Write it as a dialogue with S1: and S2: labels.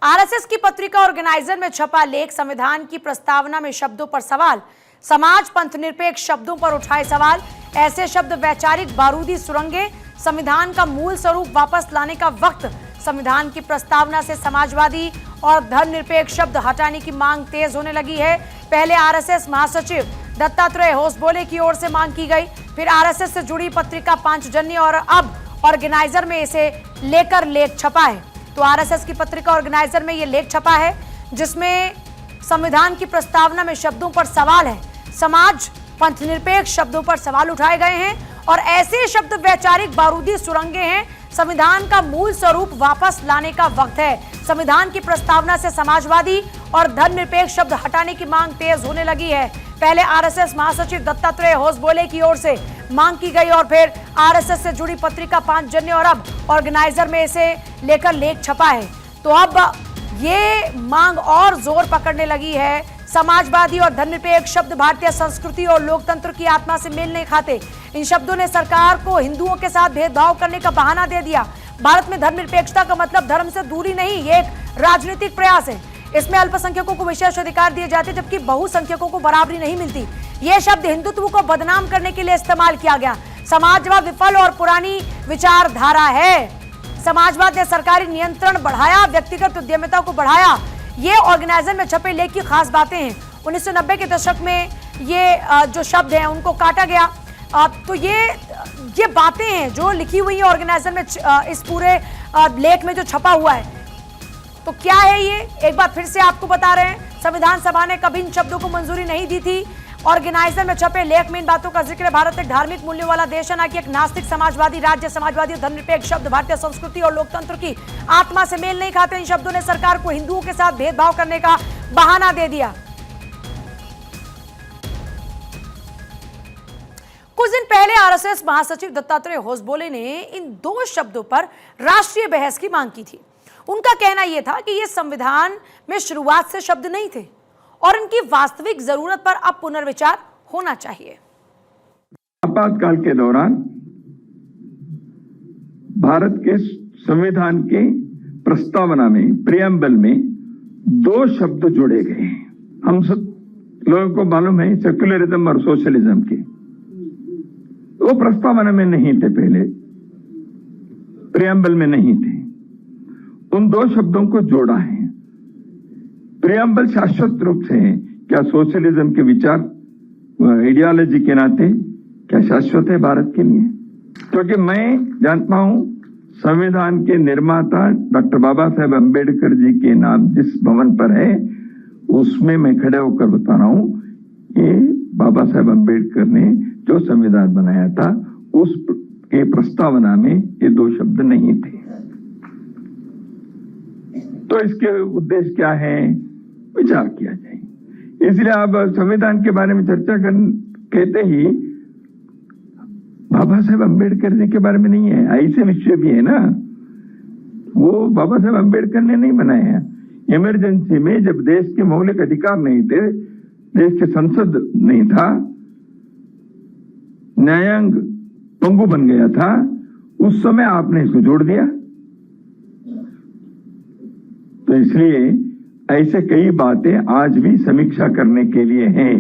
S1: RSS की पत्रिका organiser में छपा लेख संविधान की प्रस्तावना में शब्दों पर सवाल, समाज पंथ निरपेक्ष शब्दों पर उठाए सवाल। ऐसे शब्द वैचारिक बारूदी सुरंगें, संविधान का मूल स्वरूप वापस लाने का वक्त। संविधान की प्रस्तावना से समाजवादी और धर्मनिरपेक्ष शब्द हटाने की मांग तेज होने लगी है। पहले आरएसएस महासचिव दत्तात्रेय होसबोले की ओर से मांग की गई, फिर आरएसएस से जुड़ी पत्रिका पांचजन्य और अब ऑर्गेनाइजर में इसे लेकर लेख छपा है। तो आरएसएस की पत्रिका ऑर्गेनाइजर में यह लेख छपा है जिसमें संविधान की प्रस्तावना में शब्दों पर सवाल है, समाज पंथ निरपेक्ष शब्दों पर सवाल उठाए गए हैं और ऐसे शब्द वैचारिक बारूदी सुरंगें हैं। संविधान का मूल स्वरूप वापस लाने का वक्त है। संविधान की प्रस्तावना से समाजवादी और धर्मनिरपेक्ष शब्द हटाने की मांग तेज होने लगी है। पहले आरएसएस महासचिव दत्तात्रेय होसबोले की ओर से मांग की गई और फिर आरएसएस से जुड़ी पत्रिका पांचजन्य और अब ऑर्गेनाइजर में इसे लेकर लेख छपा है। तो अब ये मांग और जोर पकड़ने लगी है। समाजवादी और धर्मनिरपेक्ष शब्द भारतीय संस्कृति और लोकतंत्र की आत्मा से मेल नहीं खाते। इन शब्दों ने सरकार को हिंदुओं के साथ भेदभाव करने का बहाना दे दिया। भारत में धर्मनिरपेक्षता का मतलब धर्म से दूरी नहीं, ये एक राजनीतिक प्रयास है। इसमें अल्पसंख्यकों को विशेष अधिकार दिए जाते जबकि बहुसंख्यकों को बराबरी नहीं मिलती। ये शब्द हिंदुत्व को बदनाम करने के लिए इस्तेमाल किया गया। समाजवाद विफल और पुरानी विचारधारा है। समाजवाद ने सरकारी नियंत्रण बढ़ाया, व्यक्तिगत उद्यमिता को बढ़ाया। ये ऑर्गेनाइजर में छपे लेख की खास बातें हैं। 1990 के दशक में ये जो शब्द हैं उनको काटा गया। तो ये बातें हैं जो लिखी हुई है ऑर्गेनाइजर में, इस पूरे लेख में जो छपा हुआ है। तो क्या है ये, एक बार फिर से आपको बता रहे हैं। संविधान सभा ने कभी इन शब्दों को मंजूरी नहीं दी थी। ऑर्गेनाइजर में छपे लेख में इन बातों का जिक्र है। भारत एक धार्मिक मूल्यों वाला देश है, ना कि एक नास्तिक समाजवादी राज्य। समाजवादी और धर्मनिरपेक्ष शब्द भारतीय संस्कृति और लोकतंत्र की आत्मा से मेल नहीं खाते। इन शब्दों ने सरकार को हिंदुओं के साथ भेदभाव करने का बहाना दे दिया। कुछ दिन पहले आरएसएस महासचिव दत्तात्रेय होसबोले ने इन दो शब्दों पर राष्ट्रीय बहस की मांग की थी। उनका कहना यह था कि ये संविधान में शुरुआत से शब्द नहीं थे और इनकी वास्तविक जरूरत पर अब पुनर्विचार होना चाहिए।
S2: आपातकाल के दौरान भारत के संविधान के प्रस्तावना में, प्रियम्बल में दो शब्द जोड़े गए हैं। हम सब लोगों को मालूम है सेक्युलरिज्म और सोशलिज्म के, वो प्रस्तावना में नहीं थे, पहले प्रियम्बल में नहीं थे। उन दो शब्दों को जोड़ा है। प्रियम्बल शाश्वत रूप से है। क्या सोशलिज्म के विचार आइडियोलॉजी के नाते क्या शाश्वत है भारत के लिए? क्योंकि मैं जानता हूं संविधान के निर्माता डॉक्टर बाबा साहेब अम्बेडकर जी के नाम जिस भवन पर है, उसमें मैं खड़े होकर बता रहा हूं कि बाबा साहेब अम्बेडकर ने जो संविधान बनाया था उसके प्रस्तावना में ये दो शब्द नहीं थे। तो इसके उद्देश्य क्या है, विचार किया जाए। इसलिए आप संविधान के बारे में चर्चा कहते ही बाबा साहेब अम्बेडकर जी के बारे में नहीं है। ऐसे विषय भी है ना, वो बाबा साहेब अम्बेडकर ने नहीं बनाया। इमरजेंसी में जब देश के मौलिक अधिकार नहीं थे, देश के संसद नहीं था, न्यायांग पंगु बन गया था, उस समय आपने इसको जोड़ दिया। तो इसलिए ऐसे कई बातें आज भी समीक्षा करने के लिए हैं।